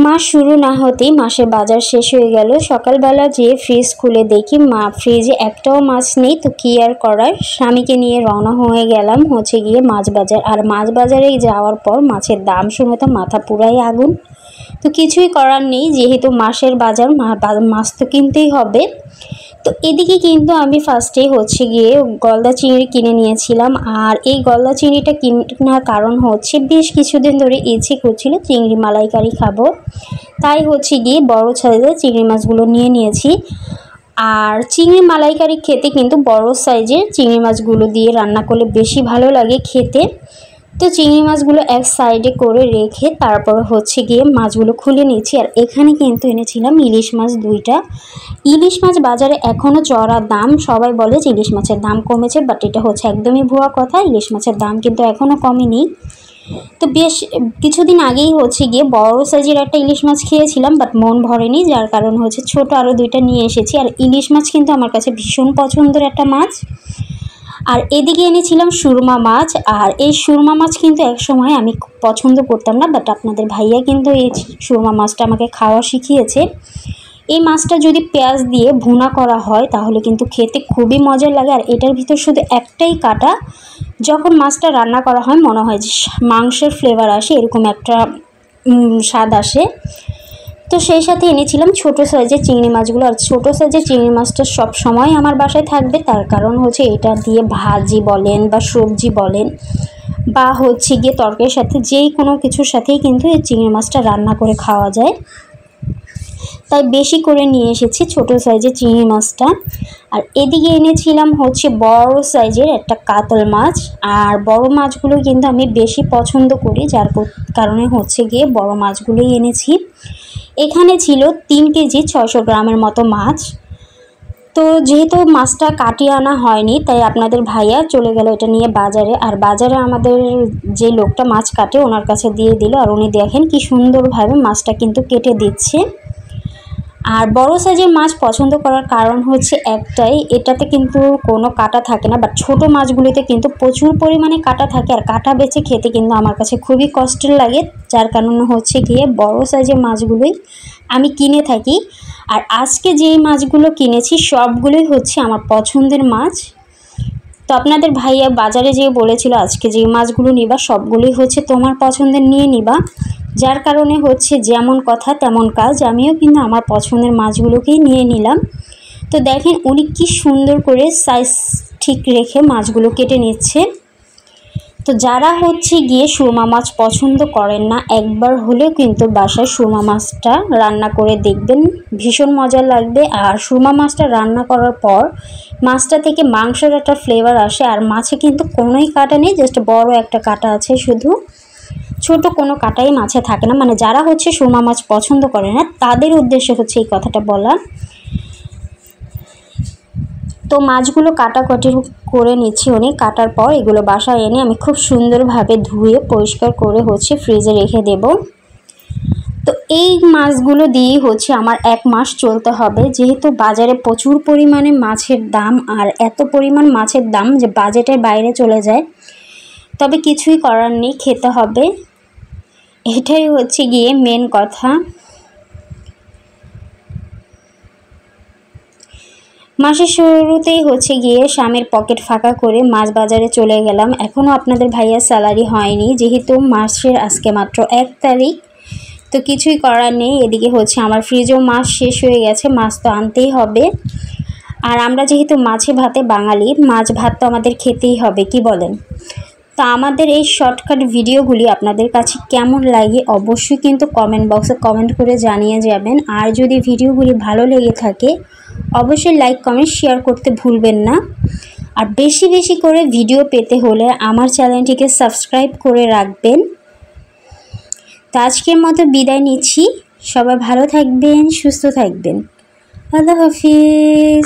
মাস শুরু না হতেই মাসের বাজার শেষ হয়ে গেল। সকালবেলা যেয়ে ফ্রিজ খুলে দেখি ফ্রিজে একটাও মাছ নেই। তো কি আর করার, স্বামীকে নিয়ে রওনা হয়ে গেলাম গিয়ে মাছ বাজার। আর মাছ বাজারে যাওয়ার পর মাছের দাম শুনে তো মাথা পুরাই আগুন। তো কিছুই করার নেই, যেহেতু মাসের বাজার, মাছ তো কিনতেই হবে। তো এদিকে কিন্তু আমি ফার্স্টে গিয়ে গলদা চিংড়ি কিনে নিয়েছিলাম। আর এই গলদা চিংড়িটা কেনার কারণ হচ্ছে বেশ কিছুদিন ধরে ইচ্ছে করছিল চিংড়ি মালাইকারি খাবো, তাই গিয়ে বড় সাইজের চিংড়ি মাছগুলো নিয়ে নিয়েছি। আর চিংড়ি মালাইকারি খেতে কিন্তু বড় সাইজের চিংড়ি মাছগুলো দিয়ে রান্না করলে বেশি ভালো লাগে খেতে। তো চিংড়ি মাছগুলো এক সাইডে করে রেখে তারপর গিয়ে মাছগুলো খুলে নিচ্ছি। আর এখানে কিন্তু এনেছিলাম ইলিশ মাছ 2টা। ইলিশ মাছ বাজারে এখনও চড়া দাম। সবাই বলে যে ইলিশ মাছের দাম কমেছে, বাট এটা একদমই ভুয়া কথা। ইলিশ মাছের দাম কিন্তু এখনও কমেনি। তো বেশ কিছুদিন আগেই গিয়ে বড় সাইজের একটা ইলিশ মাছ খেয়েছিলাম, বাট মন ভরেনি, যার কারণ ছোট আরও 2টা নিয়ে এসেছি। আর ইলিশ মাছ কিন্তু আমার কাছে ভীষণ পছন্দের একটা মাছ। আর এদিকে এনেছিলাম সুরমা মাছ। আর এই সুরমা মাছ কিন্তু এক সময় আমি পছন্দ করতাম না, বাট আপনাদের ভাইয়া কিন্তু এই সুরমা মাছটা আমাকে খাওয়া শিখিয়েছে। এই মাছটা যদি পেঁয়াজ দিয়ে ভুনা করা হয় তাহলে কিন্তু খেতে খুবই মজার লাগে। আর এটার ভিতর শুধু একটাই কাটা, যখন মাছটা রান্না করা হয় মনে হয় যে মাংসের ফ্লেভার আসে, এরকম একটা স্বাদ আসে। তো সেই সাথে এনেছিলাম ছোটো সাইজের চিংড়ি মাছগুলো। আর ছোটো সাইজের চিংড়ি মাছটা সব সময় আমার বাসায় থাকবে, তার কারণ এটা দিয়ে ভাজি বলেন বা সবজি বলেন বা গিয়ে তরকারির সাথে যেই কোনো কিছুর সাথেই কিন্তু এই চিংড়ি মাছটা রান্না করে খাওয়া যায়। তাই বেশি করে নিয়ে এসেছি ছোটো সাইজের চিংড়ি মাছটা। আর এদিকে এনেছিলাম বড় সাইজের একটা কাতল মাছ। আর বড় মাছগুলো কিন্তু আমি বেশি পছন্দ করি, যার কারণে গিয়ে বড় মাছগুলোই এনেছি। এখানে ছিল 3 কেজি 600 গ্রামের মতো মাছ। তো যেহেতু মাছটা কাটিয়ে আনা হয়নি, তাই আপনাদের ভাইয়া চলে গেল এটা নিয়ে বাজারে। আর বাজারে আমাদের যে লোকটা মাছ কাটে ওনার কাছে দিয়ে দিল। আর উনি দেখেন কি সুন্দরভাবে মাছটা কিন্তু কেটে দিচ্ছে। আর বড় সাইজের মাছ পছন্দ করার কারণ একটাই, এটাতে কিন্তু কোনো কাটা থাকে না। বাট ছোটো মাছগুলিতে কিন্তু প্রচুর পরিমাণে কাটা থাকে। আর কাটা বেছে খেতে কিন্তু আমার কাছে খুবই কষ্টের লাগে, যার কারণে গিয়ে বড় সাইজের মাছগুলোই আমি কিনে থাকি। আর আজকে যেই মাছগুলো কিনেছি সবগুলোই আমার পছন্দের মাছ। তো আপনাদের ভাইয়া বাজারে যেয়ে বলেছিল আজকে যে মাছগুলো নিবা সবগুলোই তোমার পছন্দের নিয়ে নিবা, যার কারণে যেমন কথা তেমন কাজ। আমিও কিন্তু আমার পছন্দের মাছগুলোকেই নিয়ে নিলাম। তো দেখেন উনি কি সুন্দর করে সাইজ ঠিক রেখে মাছগুলো কেটে নিচ্ছে। তো যারা গিয়ে সুরমা মাছ পছন্দ করেন না, একবার হলেও কিন্তু বাসায় সুরমা মাছটা রান্না করে দেখবেন, ভীষণ মজা লাগবে। আর সুরমা মাছটা রান্না করার পর মাছটা থেকে মাংসের একটা ফ্লেভার আসে। আর মাছে কিন্তু কোনোই কাটা নেই, জাস্ট বড় একটা কাটা আছে শুধু, ছোট কোনো কাটাই মাছে থাকে না। মানে যারা সুরমা মাছ পছন্দ করে না তাদের উদ্দেশ্যে এই কথাটা বলা। তো মাছগুলো কাটাকাটি করে নিচ্ছি উনি। কাটার পর এগুলো বাসায় এনে আমি খুব সুন্দরভাবে ধুয়ে পরিষ্কার করে ফ্রিজে রেখে দেব। তো এই মাছগুলো দিয়েই আমার 1 মাস চলতে হবে, যেহেতু বাজারে প্রচুর পরিমাণে মাছের দাম। আর এত পরিমাণ মাছের দাম যে বাজেটের বাইরে চলে যায়, তবে কিছুই করার নেই, খেতে হবে। এটাই গিয়ে মেন কথা। মাসের শুরুতেই গিয়ে স্বামীর পকেট ফাঁকা করে মাছ বাজারে চলে গেলাম। এখনও আপনাদের ভাইয়ার স্যালারি হয়নি, যেহেতু মাসের আজকে মাত্র 1 তারিখ। তো কিছুই করার নেই। এদিকে আমার ফ্রিজেও মাছ শেষ হয়ে গেছে, মাছ তো আনতেই হবে। আর আমরা যেহেতু মাছে ভাতে বাঙালি, মাছ ভাত তো আমাদের খেতেই হবে, কি বলেন? তো আমাদের এই শর্টকাট ভিডিওগুলি আপনাদের কাছে কেমন লাগে অবশ্যই কিন্তু কমেন্ট বক্সে কমেন্ট করে জানিয়ে যাবেন। আর যদি ভিডিওগুলি ভালো লেগে থাকে অবশ্যই লাইক কমেন্ট শেয়ার করতে ভুলবেন না। আর বেশি বেশি করে ভিডিও পেতে হলে আমার চ্যানেলটিকে সাবস্ক্রাইব করে রাখবেন। তো আজকের মতো বিদায় নিচ্ছি, সবাই ভালো থাকবেন, সুস্থ থাকবেন। আল্লাহ হাফিজ।